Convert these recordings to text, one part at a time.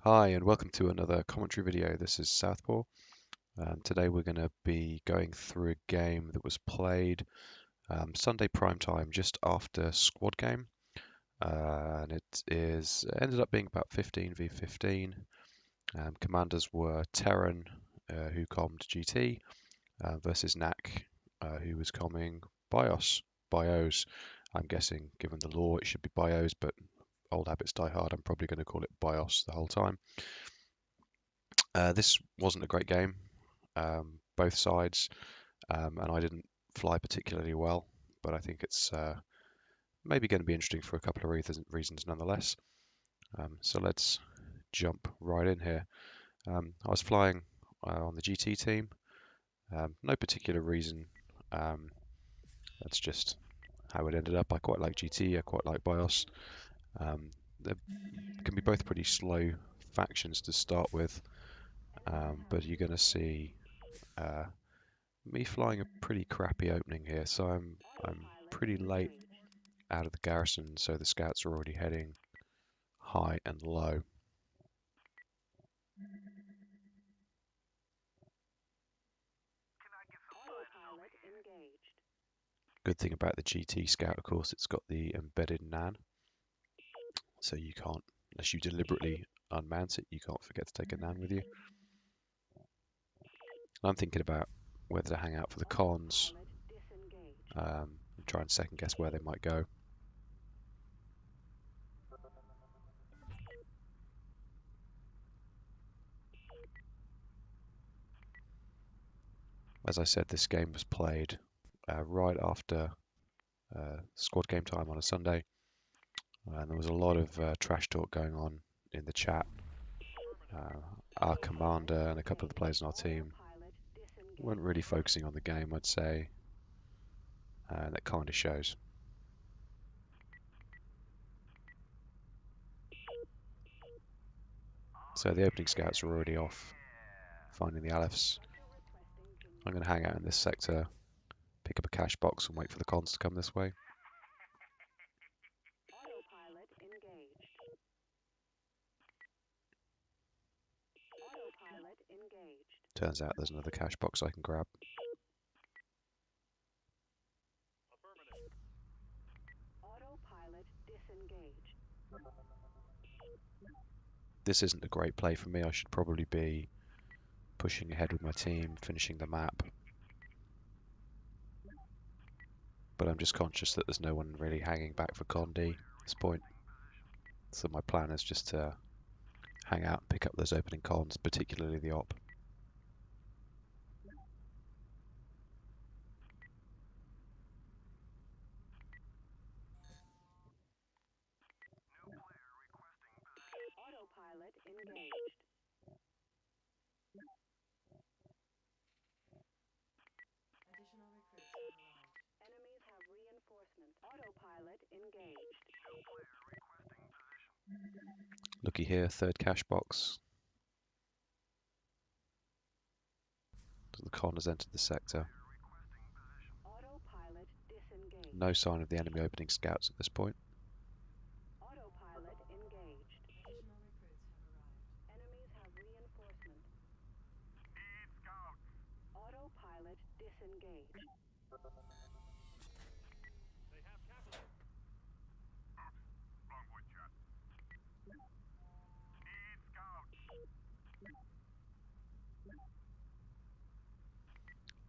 Hi and welcome to another commentary video. This is Southpaw, and today we're going to be going through a game that was played Sunday prime time just after squad game, and it ended up being about 15 v 15. Commanders were Terran, who commed GT, versus Nak, who was comming BIOS. I'm guessing, given the law, it should be BIOS, but old habits die hard. I'm probably going to call it BIOS the whole time. This wasn't a great game, both sides, and I didn't fly particularly well, but I think it's maybe going to be interesting for a couple of reasons nonetheless. So let's jump right in here. I was flying on the GT team, no particular reason. That's just how it ended up. I quite like GT, I quite like BIOS. They can be both pretty slow factions to start with, but you're going to see me flying a pretty crappy opening here, so I'm pretty late out of the garrison, so the scouts are already heading high and low. Good thing about the GT scout, of course, it's got the embedded NAN, so you can't, unless you deliberately unmount it, you can't forget to take a NAN with you. I'm thinking about whether to hang out for the cons and try and second guess where they might go. As I said, this game was played right after squad game time on a Sunday, and there was a lot of trash talk going on in the chat. Our commander and a couple of the players on our team weren't really focusing on the game, I'd say, and that kind of shows. So the opening scouts are already off finding the Aleph. I'm going to hang out in this sector, pick up a cash box and wait for the cons to come this way. Turns out there's another cash box I can grab. This isn't a great play for me. I should probably be pushing ahead with my team, finishing the map. But I'm just conscious that there's no one really hanging back for Con D at this point. So my plan is just to hang out and pick up those opening cons, particularly the op. Looky here, third cash box. So the con has entered the sector. No sign of the enemy opening scouts at this point.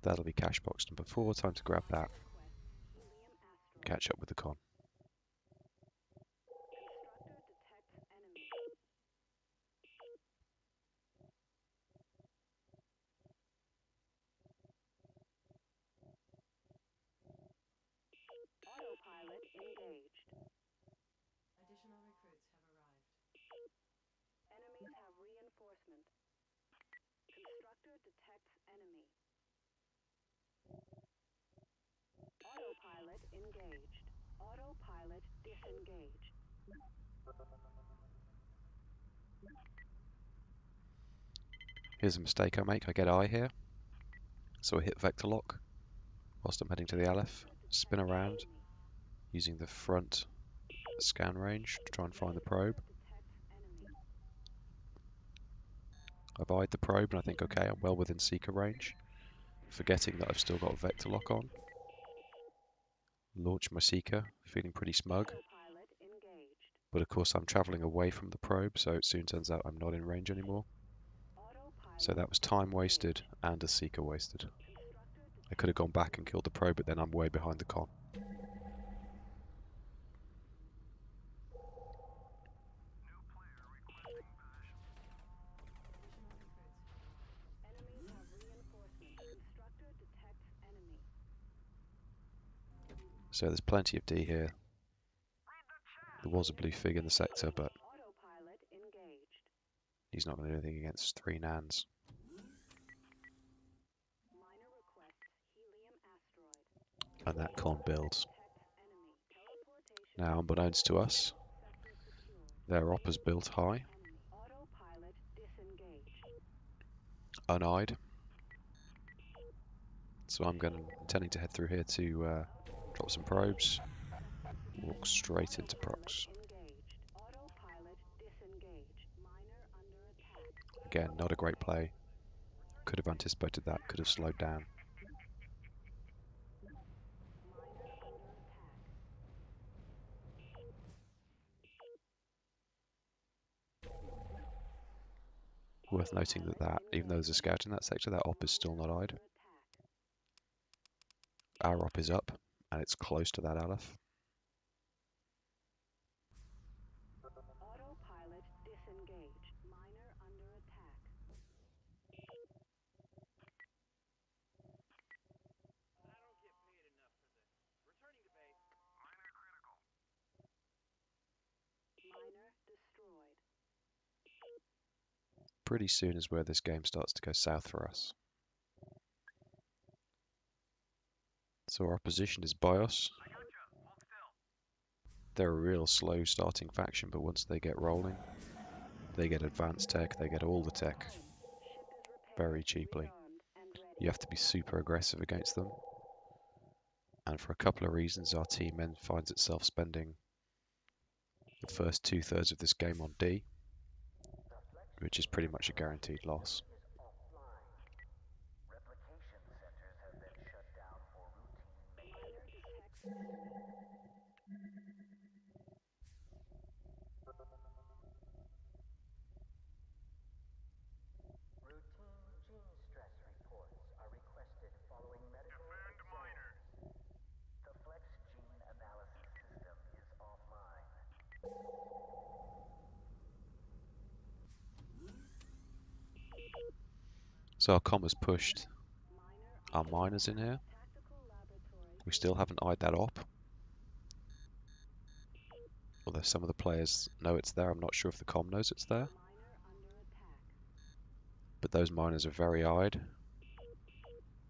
That'll be cash box number 4. Time to grab that. Catch up with the con. Here's a mistake I make. I get I here. So I hit vector lock whilst I'm heading to the Aleph. Spin around using the front scan range to try and find the probe. I've eyed the probe and I think, okay, I'm well within seeker range, forgetting that I've still got vector lock on. Launch my seeker, feeling pretty smug. But of course I'm traveling away from the probe, so it soon turns out I'm not in range anymore. So that was time wasted and a seeker wasted. I could have gone back and killed the probe, but then I'm way behind the con. So there's plenty of D here. There was a blue fig in the sector, but he's not going to do anything against 3 nans. And that con builds. Now, unbeknownst to us, their op has built high. Uneyed. So I'm intending to head through here to drop some probes. Walk straight into procs. Again, not a great play. Could have anticipated that, could have slowed down. Worth noting that even though there's a scout in that sector, that op is still not eyed. Our op is up, and it's close to that Aleph. Pretty soon is where this game starts to go south for us. So our opposition is BIOS. They're a real slow starting faction, but once they get rolling, they get advanced tech, they get all the tech very cheaply. You have to be super aggressive against them. And for a couple of reasons, our team then finds itself spending the first 2/3 of this game on D, which is pretty much a guaranteed loss. So our comma's pushed our miners in here. We still haven't eyed that op. Although some of the players know it's there, I'm not sure if the comm knows it's there. But those miners are very eyed,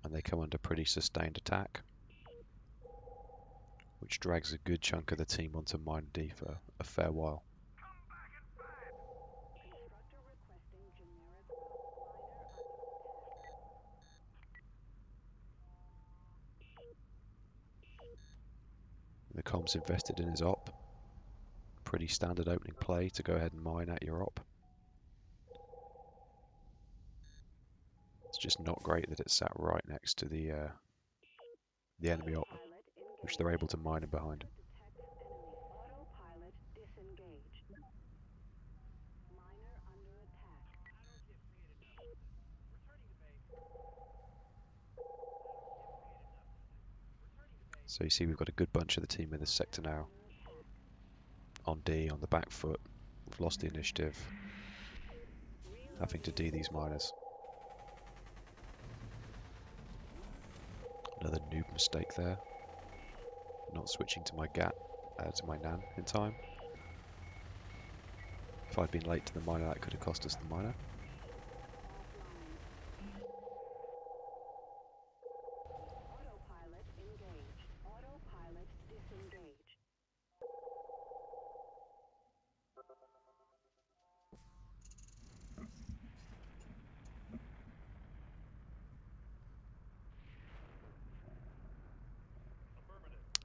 and they come under pretty sustained attack, which drags a good chunk of the team onto mine D for a fair while. The comm's invested in his op. Pretty standard opening play to go ahead and mine at your op. It's just not great that it's sat right next to the enemy op, which they're able to mine in behind. So you see we've got a good bunch of the team in this sector now. On D, on the back foot. We've lost the initiative. Having to D these miners. Another noob mistake there. Not switching to my to my Nan in time. If I'd been late to the miner, that could have cost us the miner.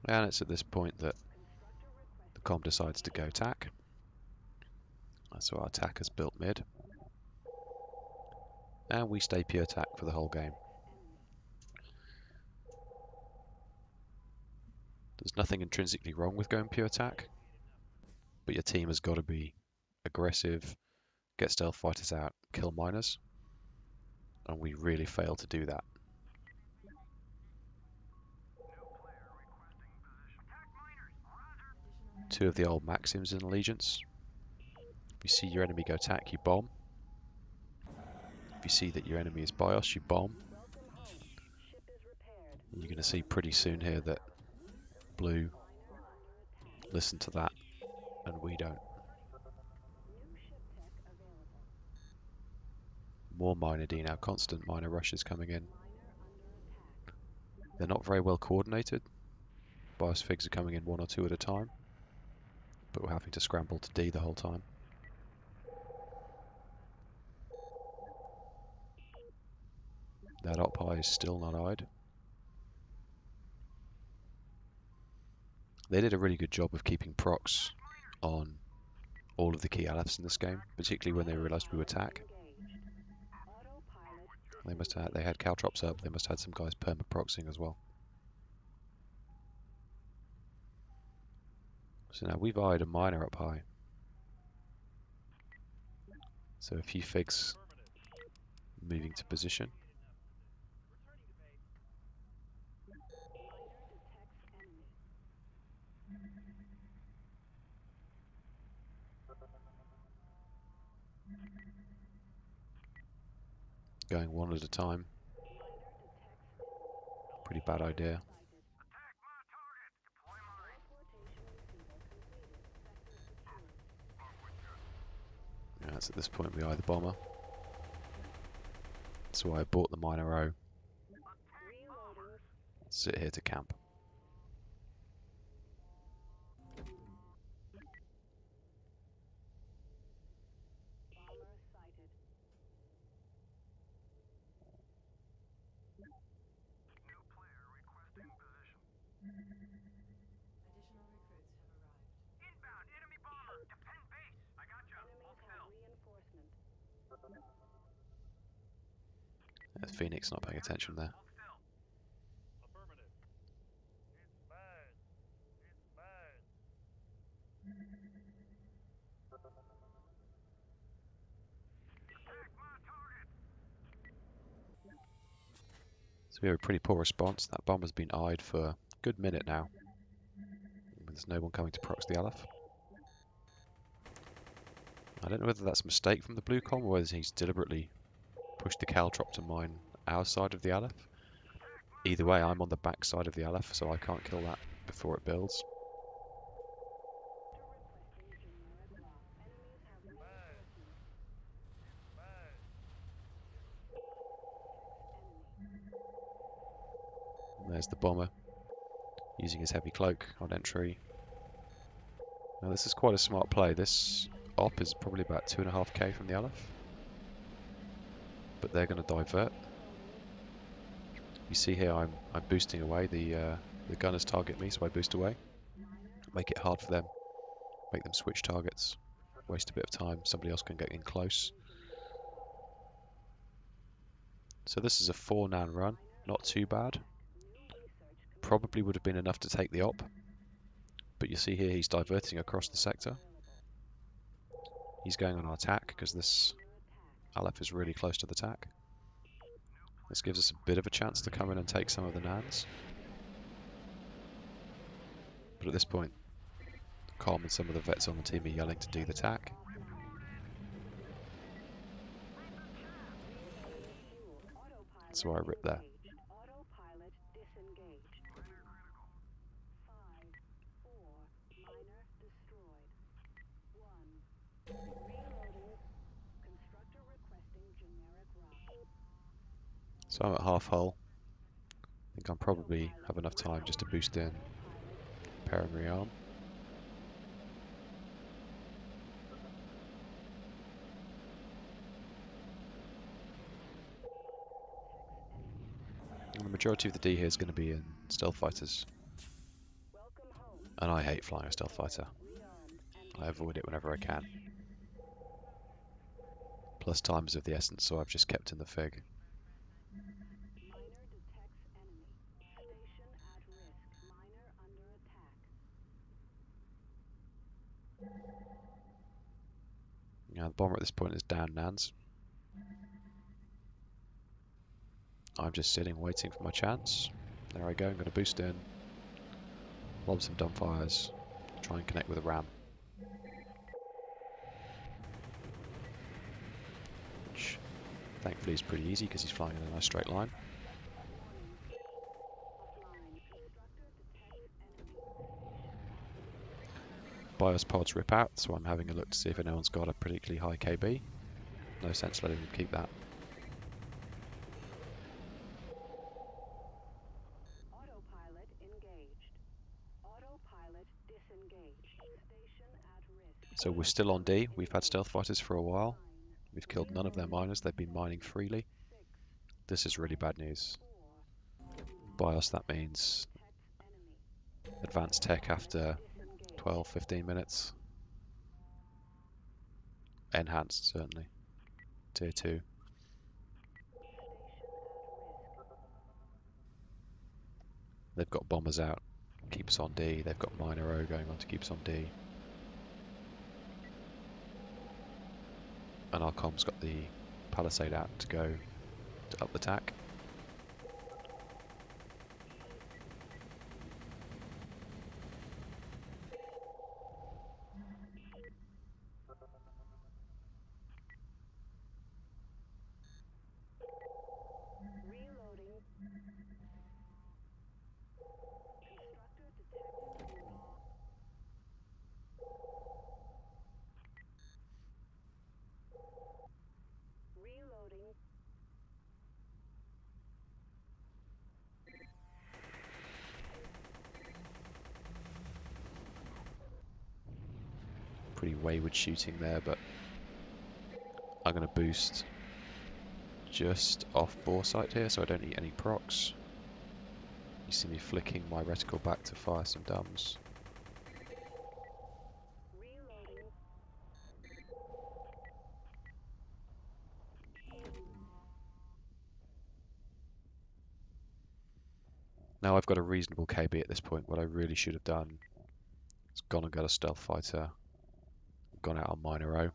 And it's at this point that the comm decides to go tack. So our attack has built mid. And we stay pure attack for the whole game. There's nothing intrinsically wrong with going pure attack, but your team has got to be aggressive, get stealth fighters out, kill miners, and we really fail to do that. Two of the old maxims in Allegiance. If you see your enemy go attack, you bomb. If you see that your enemy is BIOS, you bomb. And you're going to see pretty soon here that blue listen to that and we don't. More miner D now, constant miner rushes coming in. They're not very well coordinated. BIOS figs are coming in one or two at a time, but we're having to scramble to D the whole time. That op high is still not eyed. They did a really good job of keeping procs on all of the key alphs in this game, particularly when they realised we would attack. They had caltrops up, they must have had some guys perma-proxing as well. So now we've eyed a miner up high. So a few figs moving to position. Going one at a time. Pretty bad idea. Yeah, it's at this point we eye the bomber. So I bought the miner O. Sit here to camp. There's Phoenix not paying attention there. So we have a pretty poor response. That bomber's been eyed for a good minute now. There's no one coming to prox the Aleph. I don't know whether that's a mistake from the blue com or whether he's deliberately pushed the caltrop to mine our side of the Aleph. Either way, I'm on the back side of the Aleph, so I can't kill that before it builds. And there's the bomber using his heavy cloak on entry. Now this is quite a smart play. This op is probably about 2.5k from the Aleph, but they're going to divert. You see here I'm boosting away. The gunners target me, so I boost away. Make it hard for them. Make them switch targets. Waste a bit of time. Somebody else can get in close. So this is a 4-nan run. Not too bad. Probably would have been enough to take the op. But you see here he's diverting across the sector. He's going on our attack because this Aleph is really close to the attack. This gives us a bit of a chance to come in and take some of the nans. But at this point, Com and some of the vets on the team are yelling to do the attack. So I rip there. So I'm at half hull. I think I'll probably have enough time just to boost in Paramary Arm. And the majority of the D here is going to be in stealth fighters. And I hate flying a stealth fighter. I avoid it whenever I can. plus time is of the essence, so I've just kept in the fig. Now the bomber at this point is down Nans. I'm just sitting waiting for my chance. There I go, I'm going to boost in, lob some dumbfires, try and connect with a ram. Which thankfully is pretty easy because he's flying in a nice straight line. BIOS pods rip out, so I'm having a look to see if anyone's got a particularly high KB. No sense letting them keep that. So we're still on D. We've had stealth fighters for a while. We've killed none of their miners. They've been mining freely. This is really bad news. BIOS, that means advanced tech after 12, 15 minutes. Enhanced, certainly. Tier 2. They've got bombers out. Keep us on D. They've got miner O going on to keep us on D. And our com's got the palisade out to go to up the tack. Pretty wayward shooting there, but I'm going to boost just off bore sight here so I don't eat any procs. You see me flicking my reticle back to fire some dumbs. Now I've got a reasonable KB at this point. What I really should have done is gone and got a stealth fighter, gone out on miner O.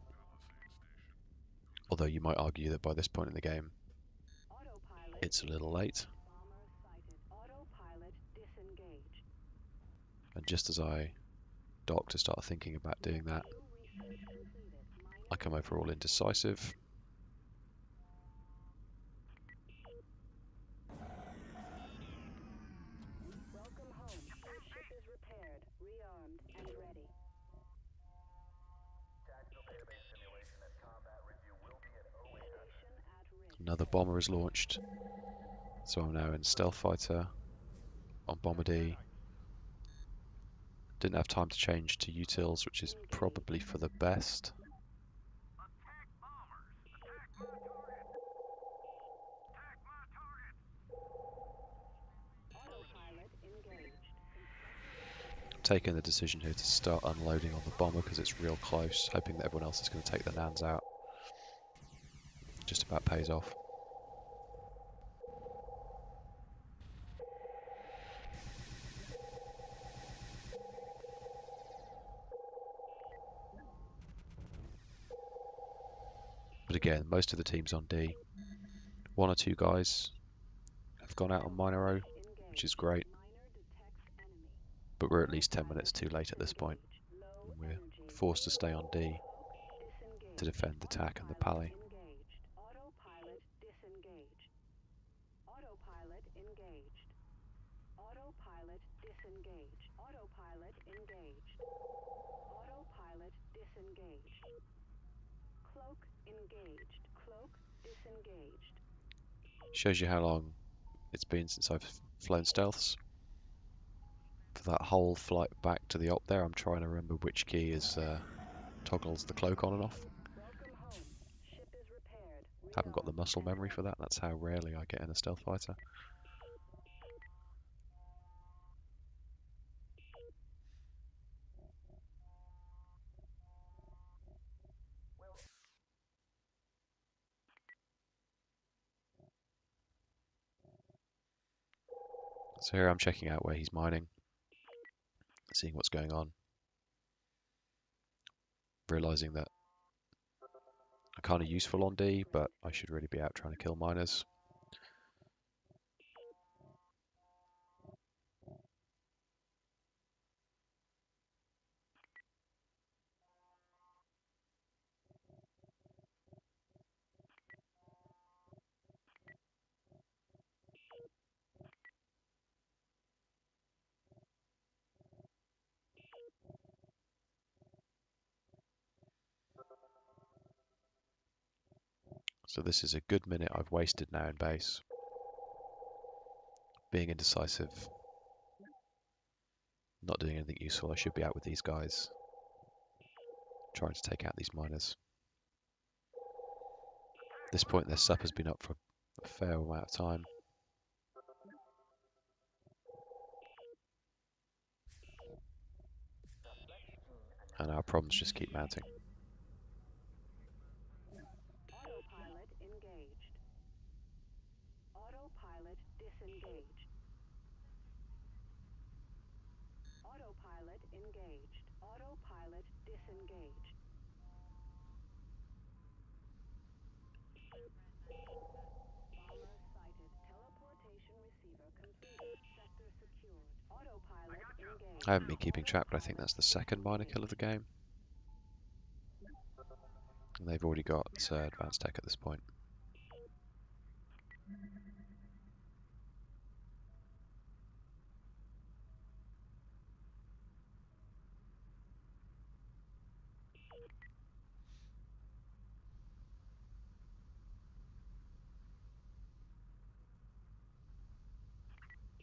Although you might argue that by this point in the game, it's a little late. And just as I dock to start thinking about doing that, I come over all indecisive. Another bomber is launched, so I'm now in stealth fighter on bomber D. Didn't have time to change to utils, which is probably for the best. Taking the decision here to start unloading on the bomber because it's real close, hoping that everyone else is going to take the nans out. Just about pays off. But again, most of the team's on D. One or two guys have gone out on miner O, which is great. But we're at least 10 minutes too late at this point. And we're forced to stay on D to defend the tack and the pally. Shows you how long it's been since I've flown stealths. For that whole flight back to the op there, I'm trying to remember which key is toggles the cloak on and off. Haven't got the muscle memory for that. That's how rarely I get in a stealth fighter. So here I'm checking out where he's mining, seeing what's going on, realizing that I'm kind of useful on D, but I should really be out trying to kill miners. So this is a good minute I've wasted now in base, being indecisive, not doing anything useful. I should be out with these guys, trying to take out these miners. At this point, their sup has been up for a fair amount of time. And our problems just keep mounting. Autopilot engaged. Autopilot disengaged. Autopilot engaged. Autopilot disengaged. Bomber sighted. Teleportation receiver completed. Sector secured. Autopilot engaged. I haven't been keeping track, but I think that's the second miner kill of the game. And they've already got advanced tech at this point.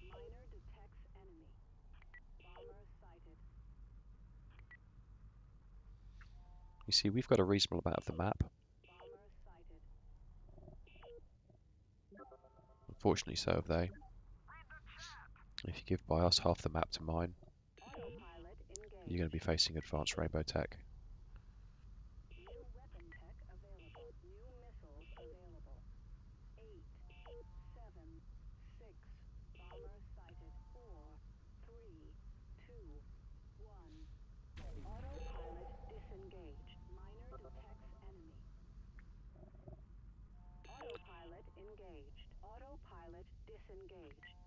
Miner detects enemy. Bomber sighted. You see, we've got a reasonable amount of the map. Bomber sighted. Unfortunately, so have they. If you give BIOS half the map to mine, Autopilot engaged. you're going to be facing advanced rainbow tech. New weapon tech available. New missiles available. 8, 7, 6. Bomber sighted. 4, 3, 2, 1. Autopilot disengaged. Miner detects enemy. Autopilot engaged. Autopilot disengaged.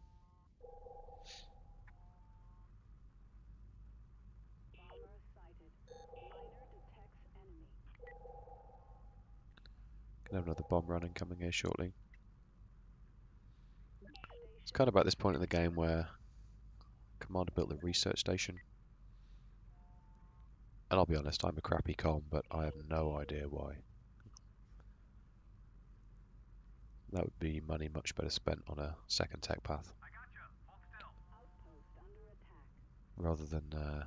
Bomber sighted. Miner detects enemy. Gonna have another bomb run coming here shortly. It's Station kind of about this point in the game where Commander built the research station. And I'll be honest, I'm a crappy comm, but I have no idea why. That would be money much better spent on a second tech path, outpost under attack. rather than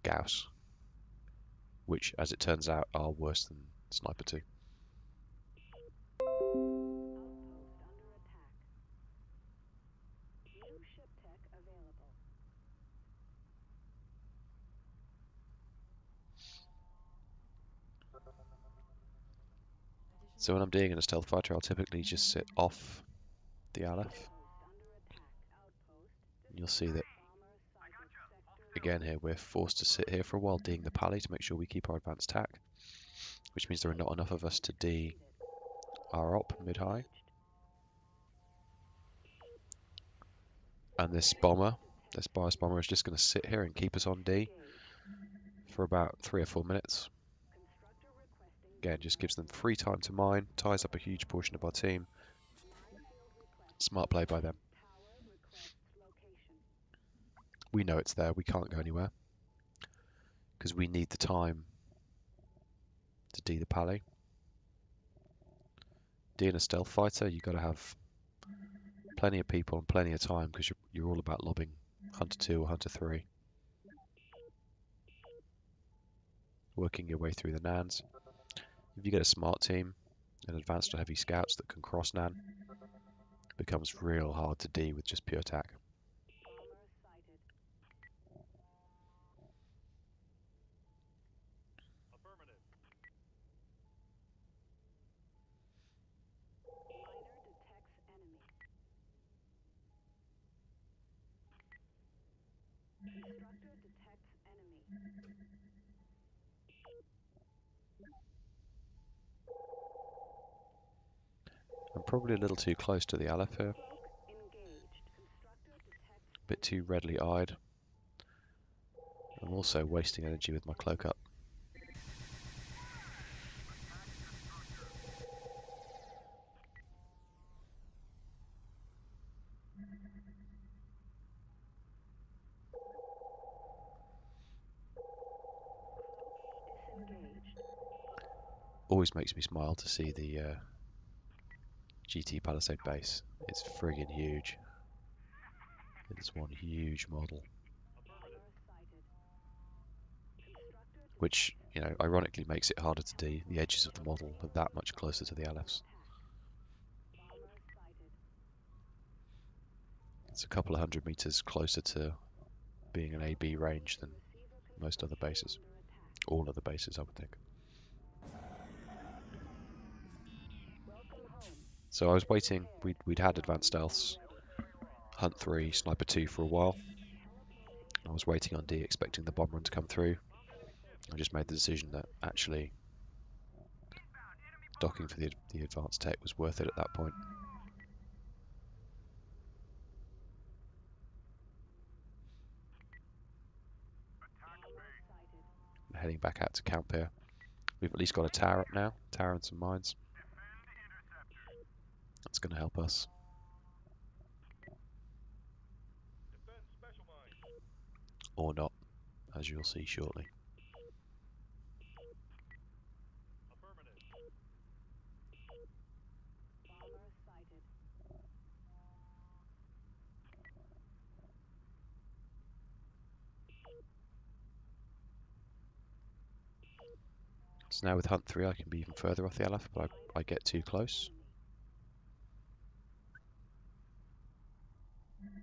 Gauss, which, as it turns out, are worse than Sniper 2. Outpost under attack. New ship tech available. So when I'm dealing in a stealth fighter, I'll typically just sit off the Aleph. Outpost under attack. Outpost. You'll see that, Bomber sighted. Sector again here, we're forced to sit here for a while D'ing the pally to make sure we keep our advanced tack, which means there are not enough of us to D completed. our op mid-high. And this bomber, this BIOS bomber, is just going to sit here and keep us on D for about 3 or 4 minutes. Constructor requesting Again, just gives them free time to mine, ties up a huge portion of our team. minefield request. Smart play by them. Tower requests location. We know it's there, we can't go anywhere, because we need the time to D the pally. D in a stealth fighter, you've got to have plenty of people and plenty of time, because you're all about lobbing Hunter 2 or Hunter 3. Working your way through the Nans. If you get a smart team and advanced or heavy scouts that can cross Nan, it becomes real hard to D with just pure attack. Bomber sighted. Miner detects enemy. probably a little too close to the Aleph here. Cloak engaged. Constructor detects A bit too readily eyed. I'm also wasting energy with my cloak up. disengaged. Always makes me smile to see the GT Palisade base. It's friggin' huge. It is one huge model, Bomber sighted. Constructor which, detects you know, ironically makes it harder to do. The edges of the model are that much closer to the Alephs. bomber sighted. It's a couple of 100 meters closer to being an AB range than Receiver most other construction bases. under attack. All other bases, I would think. Welcome home. So I was Unit waiting. repaired. We'd had Drone advanced stealths, ready. Hunt 3, Sniper 2 for a while. Teleporting I was waiting on D, expecting the bomb run to come through. I just made the decision that actually docking for the advanced tech was worth it at that point. bomber sighted. I'm heading back out to camp here. We've at least got a tower up now, tower and some mines. That's going to help us. Or not, as you'll see shortly. Bomber sighted. So now with Hunt 3 I can be even further off the Aleph, but I get too close. Enemy.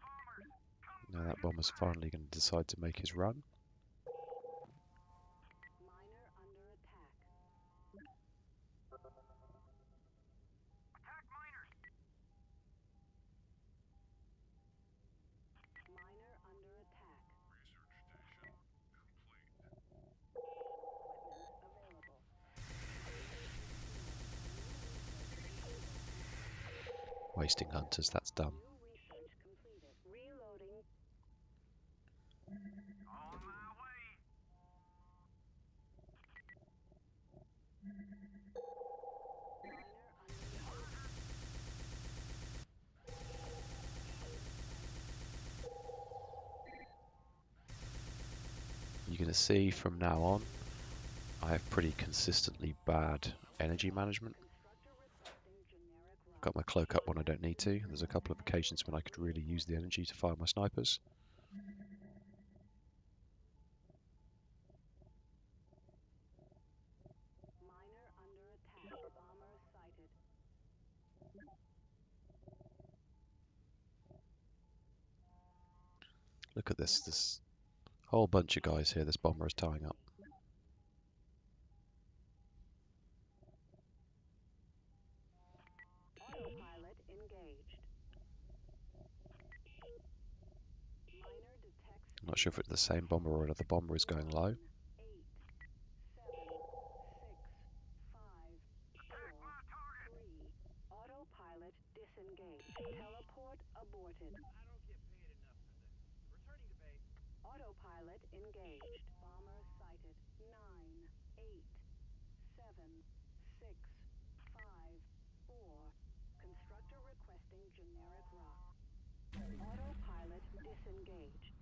Bomber sighted. Now that bomber's finally going to decide to make his run. Miner under attack. Miner under attack. Equipment available. Wasting hunters, that's done. New research completed. Reloading. Miner under attack. You're going to see from now on, I have pretty consistently bad energy management. Constructor requesting generic rock. Got my cloak up when I don't need to. There's a couple of occasions when I could really use the energy to fire my snipers. Miner under attack. Bomber sighted. Look at this whole bunch of guys here this bomber is tying up. Autopilot engaged. Miner detects. I'm not sure if it's the same bomber or another bomber is going low. 9, 8, 7, 6, 5, 4, 3. Autopilot disengaged. Teleport aborted. Autopilot engaged. Bomber sighted. 9, 8, 7, 6, 5, 4. Constructor requesting generic rock. Autopilot disengaged.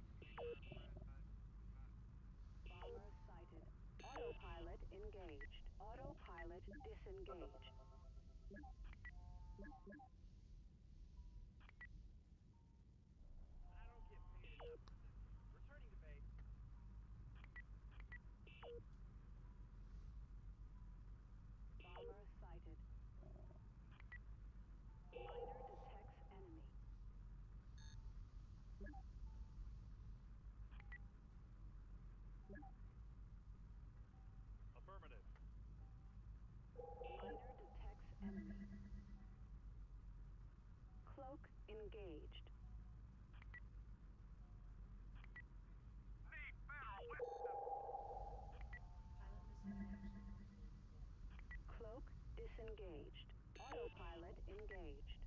Bomber sighted. Autopilot engaged. Autopilot disengaged. Bomber sighted. Miner detects enemy. Miner detects enemy. disengaged. Cloak disengaged. Autopilot engaged.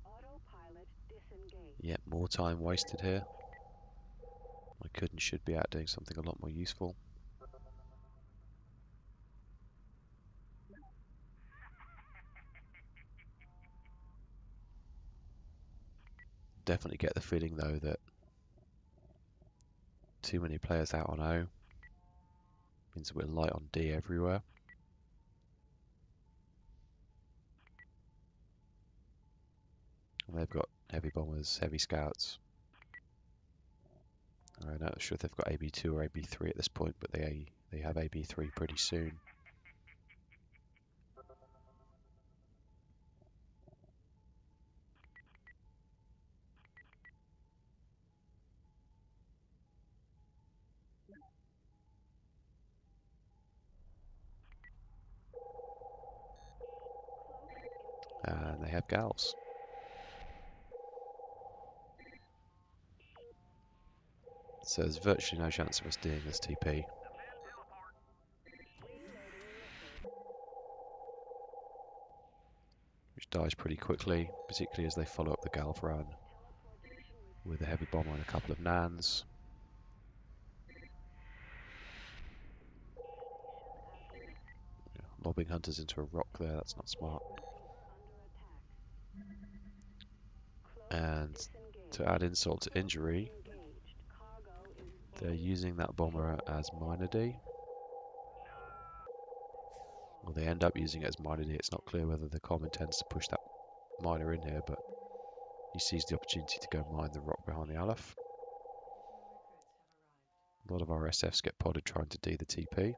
Autopilot disengaged. Yet more time wasted here. I could and should be out doing something a lot more useful. Definitely get the feeling though that too many players out on O means that we're light on D everywhere. And they've got heavy bombers, heavy scouts. I'm not sure if they've got AB2 or AB3 at this point, but they have AB3 pretty soon. And they have gals. So there's virtually no chance of us doing this TP. Which dies pretty quickly, particularly as they follow up the Galv run with a heavy bomber and a couple of Nans. Lobbing hunters into a rock there, that's not smart. And to add insult to injury, they're using that bomber as minor D. Well, they end up using it as minor D. It's not clear whether the comm intends to push that minor in here, but he sees the opportunity to go mine the rock behind the Aleph. A lot of our SFs get podded trying to D the TP.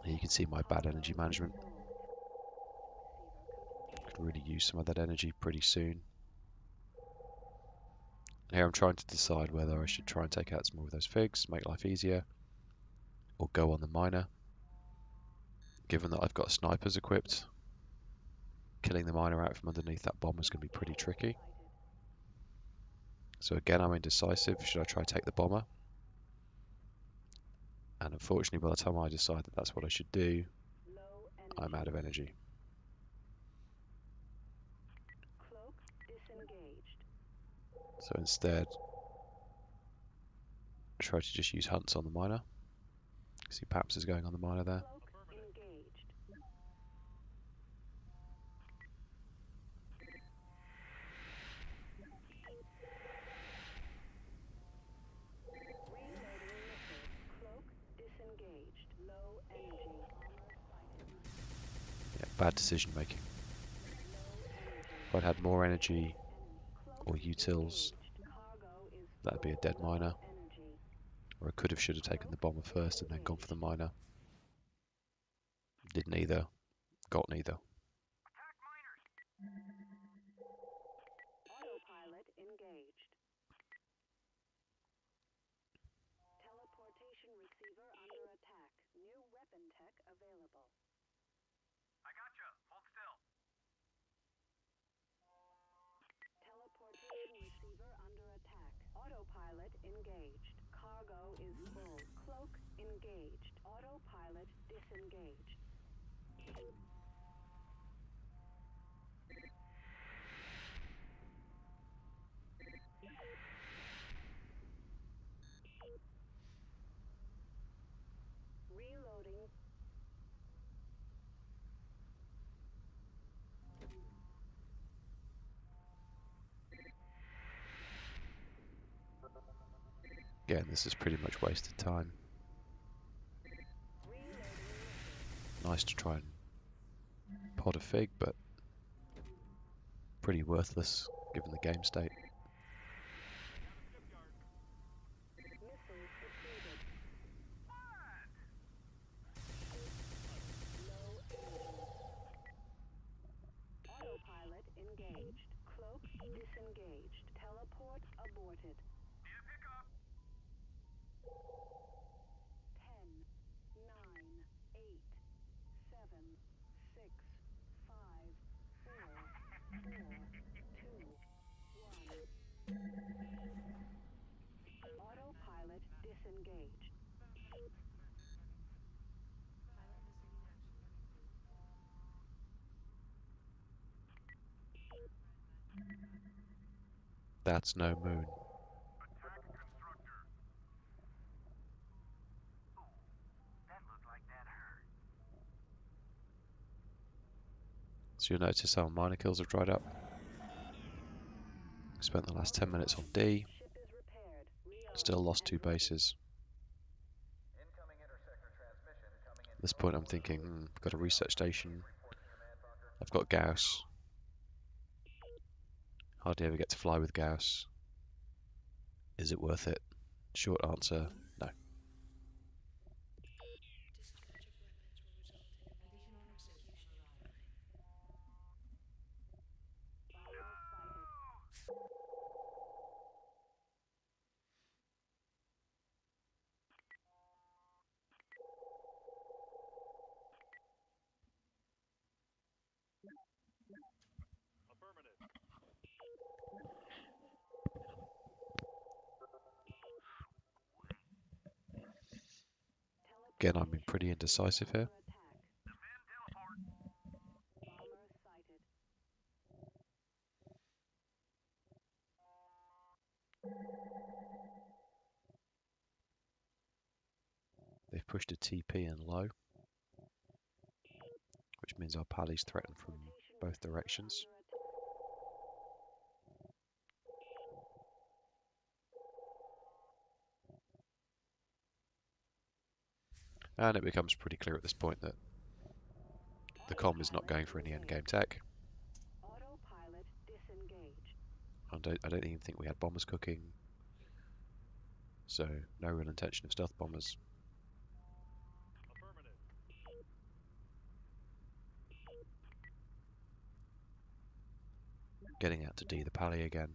Here you can see my bad energy management. Could really use some of that energy pretty soon. Here I'm trying to decide whether I should try and take out some more of those figs, make life easier, or go on the miner. Given that I've got snipers equipped, killing the miner out from underneath that bomb is going to be pretty tricky. So again, I'm indecisive. Should I try to take the bomber? And unfortunately, by the time I decide that that's what I should do, I'm out of energy. So instead, I try to just use hunts on the miner. See Paps is going on the miner there. Yeah, bad decision making. If I'd had more energy or utils, that'd be a dead miner. Or I should have taken the bomber first and then gone for the miner. Did neither, got neither. Autopilot engaged. Teleportation receiver under attack. New weapon tech available. I gotcha. Hold still. Teleportation receiver under attack. Autopilot engaged. Cargo is full. Cloak engaged. Autopilot disengaged. Reloading. Again, this is pretty much wasted time. Nice to try and pod a fig, but pretty worthless given the game state. Autopilot engaged. Cloak disengaged. Teleport aborted. Need a pickup. 10, disengaged. That's no moon. So you'll notice our minor kills have dried up. Spent the last 10 minutes on D. Ship is repaired. Rearmed Still lost and 2 bases. At this point I'm thinking, I've got a research station. I've got Gauss. Hardly ever get to fly with Gauss. Is it worth it? Short answer, no. Again, I'm being pretty indecisive here. They've pushed a TP in low, which means our pally's threatened from both directions. And it becomes pretty clear at this point that the comm is not going for any endgame tech. Autopilot disengaged. I don't even think we had bombers cooking, so no real intention of stealth bombers. Getting out to D the pally again.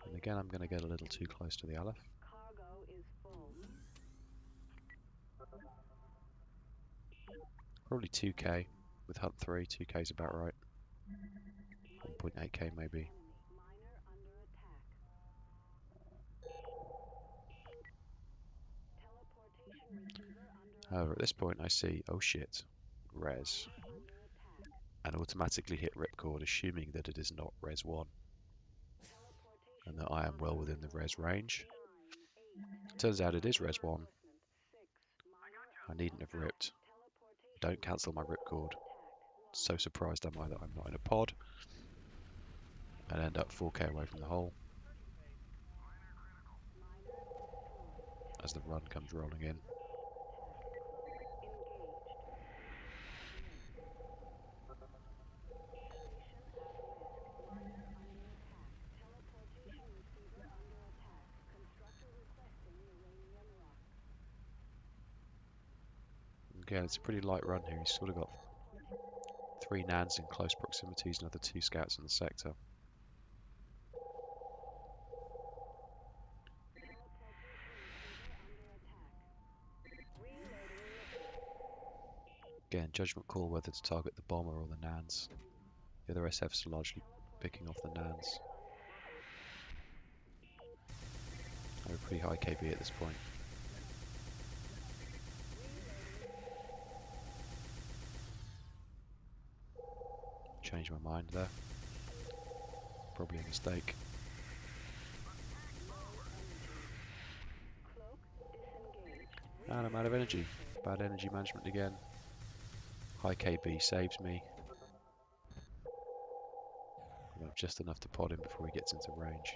And again, I'm going to get a little too close to the Aleph. Cargo is full. Probably 2k with Hunt 3. 2k is about right. 1.8k maybe. Miner under attack. Teleportation receiver under However, at this point I see, oh shit, res, under attack. and automatically hit ripcord, assuming that it is not res 1, and that I am well within the res range. Turns out it is res 1. I needn't have ripped. Don't cancel my ripcord. So surprised am I that I'm not in a pod, and end up 4k away from the hole as the run comes rolling in. Again, it's a pretty light run here. He's sort of got 3 nans in close proximities, another 2 scouts in the sector. Again, judgment call whether to target the bomber or the nans. The other SFs are largely picking off the nans. I have a pretty high KB at this point. Changed my mind there. Probably a mistake. And I'm out of energy. Bad energy management again. High KB saves me. I've got just enough to pod him before he gets into range.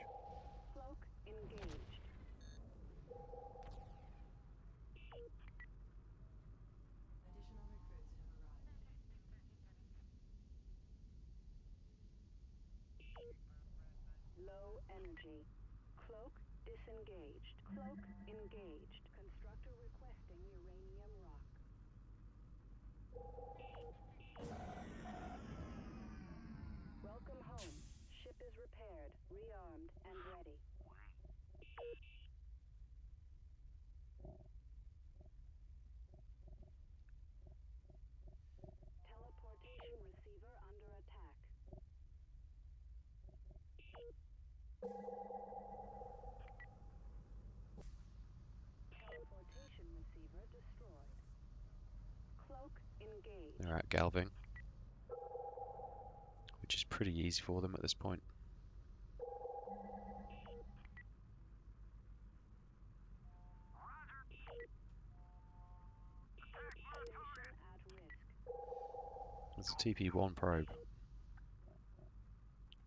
Low energy. Cloak disengaged. Cloak engaged. Constructor requesting uranium rock. Welcome home. Ship is repaired, rearmed, and ready. Teleportation receiver under attack. engaged. They're out galving, which is pretty easy for them at this point. There's a TP1 probe.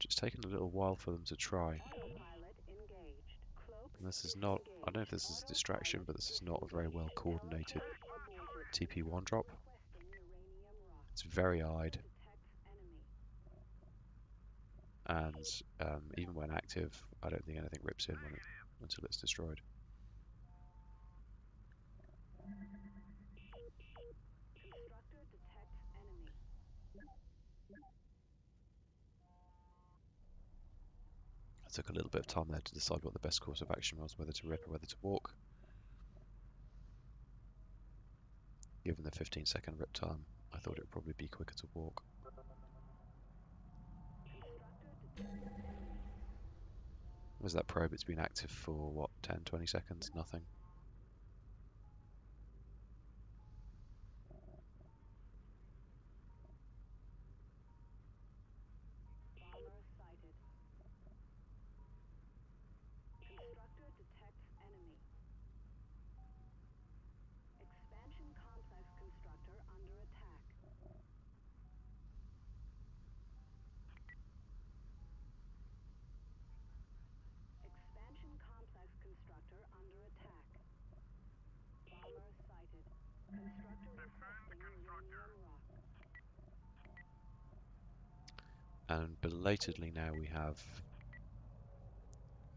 It's taken a little while for them to try. Autopilot engaged. Cloak And this is not, I don't know if engaged. this is a distraction, but this is not a very well coordinated Aborted. TP1 drop. Requesting uranium rock. It's very eyed, Detects enemy. and even when active, I don't think anything rips in until it's destroyed. Constructor detects enemy. I took a little bit of time there to decide what the best course of action was, whether to rip or whether to walk. Given the 15-second rip time, I thought it would probably be quicker to walk. Constructor detects enemy. Was that probe? It's been active for what, 10, 20 seconds? Nothing. Bomber sighted. Constructor detects enemy. Expansion complex constructor under attack. Expansion complex constructor under attack. Bomber sighted. Constructor requesting uranium rock. And belatedly now we have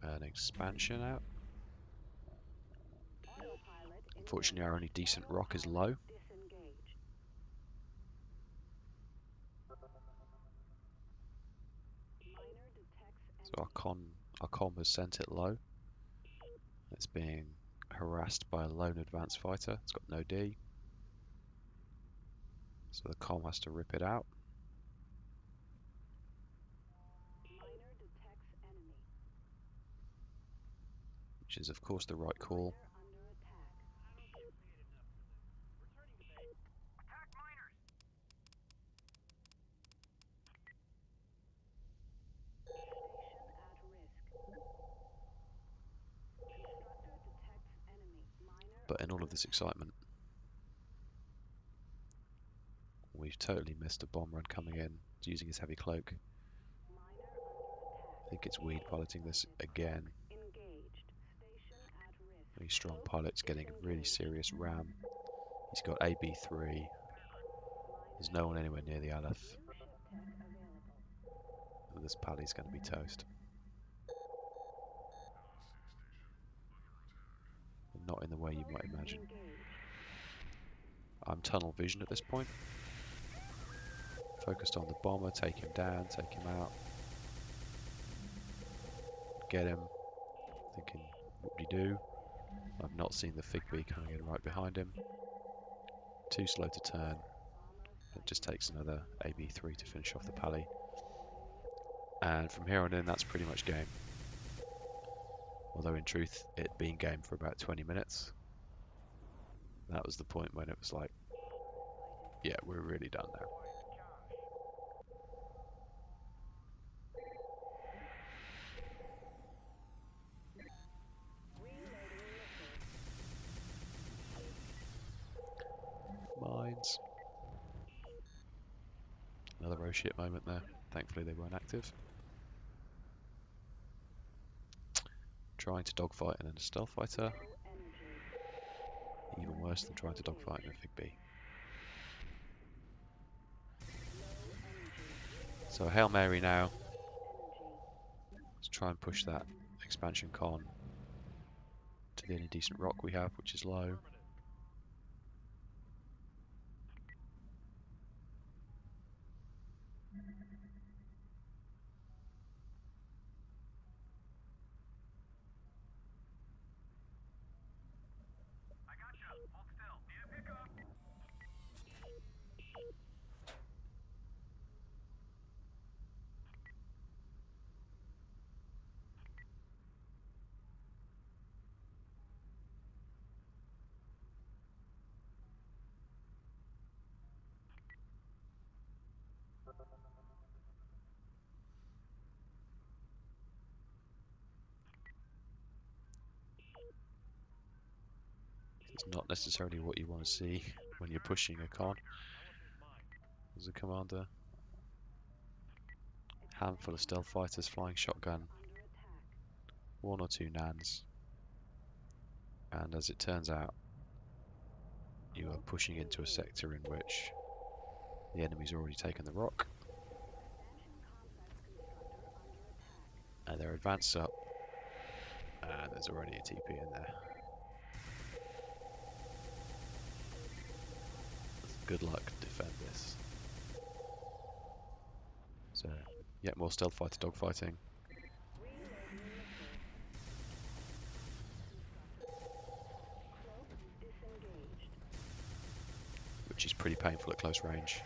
an expansion out. Autopilot Unfortunately, our only engaged. decent rock is Autopilot low. disengaged. Miner detects So our enemy. comm has sent it low. It's being harassed by a lone advanced fighter. It's got no D. So the comm has to rip it out. Miner detects enemy. Which is of course the right call. Miner under attack. Station at risk. Constructor detects enemy. Miner But in all under of this attack. excitement, we've totally missed a bomb run coming in, using his heavy cloak. Miner under attack. I think it's Weed piloting this again. Engaged. Station at risk. Really strong Cloak pilot's getting a really disengaged. serious ram. He's got AB3. There's no one anywhere near the Aleph. New ship tech available. And this pally's going to be toast. But not in the way you might imagine. Engaged. I'm tunnel vision at this point. Focused on the bomber, take him down, take him out. Get him. Thinking, whoop-de-doo. I've not seen the Figby coming in right behind him. Too slow to turn. It just takes another AB3 to finish off the pally. And from here on in, that's pretty much game. Although in truth, it being game for about 20 minutes. That was the point when it was like, yeah, we're really done now. Mines. Another oh shit moment there. Thankfully they weren't active. Trying to dogfight in a stealth fighter. Even worse than trying to dogfight in a Figby. So Hail Mary now. Let's try and push that expansion con to the only decent rock we have, which is low. It's not necessarily what you want to see when you're pushing a con as a commander. Handful of stealth fighters flying shotgun, one or two nans, and as it turns out, you are pushing into a sector in which the enemy's already taken the rock, and they're advanced up, and there's already a TP in there. Good luck, defend this. So, yet more stealth fighter dogfighting. Which is pretty painful at close range.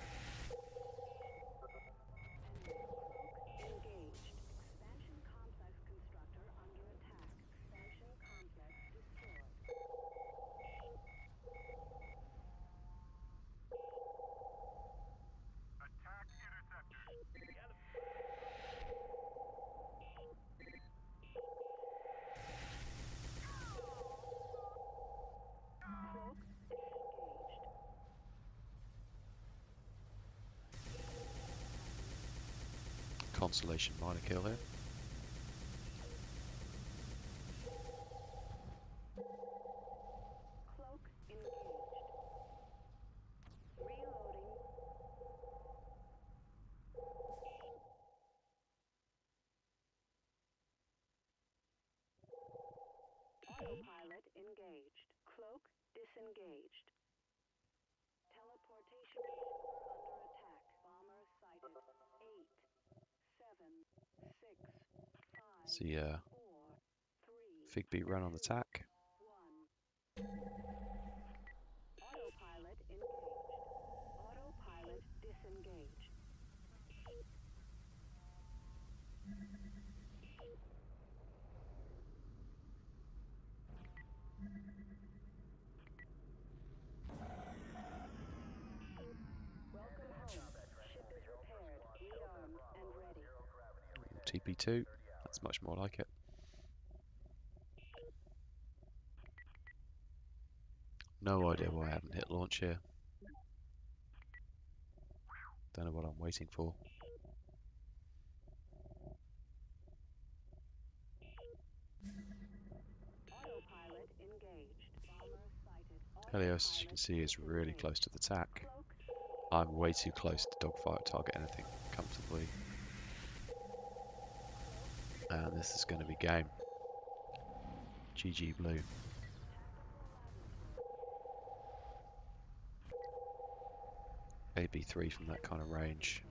Consolation minor kill here. Autopilot engaged. Cloak disengaged. Teleportation under attack. Bomber sighted. 8, 7, 6, 5, See 4, 3, Figbeat run on the tack. 1. Autopilot engaged. Autopilot disengaged. Welcome home. Ship is repaired, rearmed, and ready. TP2, that's much more like it. No idea why I haven't hit launch here. Don't know what I'm waiting for. Autopilot engaged. Bomber sighted. Helios, as you can see, is really close to the tack. I'm way too close to dogfight target anything comfortably. And this is going to be game. GG Blue. AB3 from that kind of range.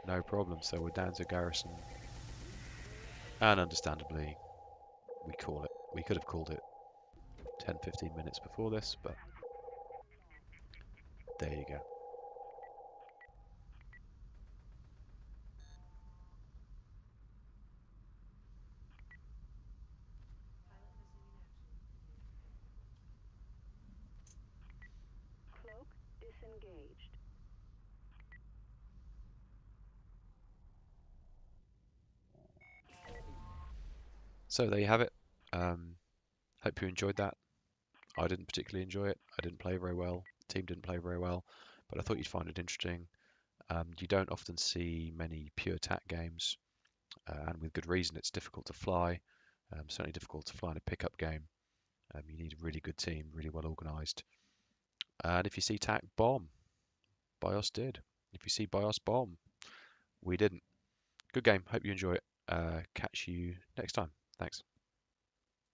No problem, so we're down to garrison. And understandably, we call it. We could have called it 10-15 minutes before this, but there you go. Cloak disengaged. So there you have it. Hope you enjoyed that. I didn't particularly enjoy it. I didn't play very well. The team didn't play very well, but I thought you'd find it interesting. You don't often see many pure attack games, and with good reason. It's difficult to fly. Certainly difficult to fly in a pickup game. You need a really good team, really well organised. And if you see TAC, bomb. BIOS did. If you see BIOS, bomb. We didn't. Good game. Hope you enjoy it. Catch you next time. Thanks.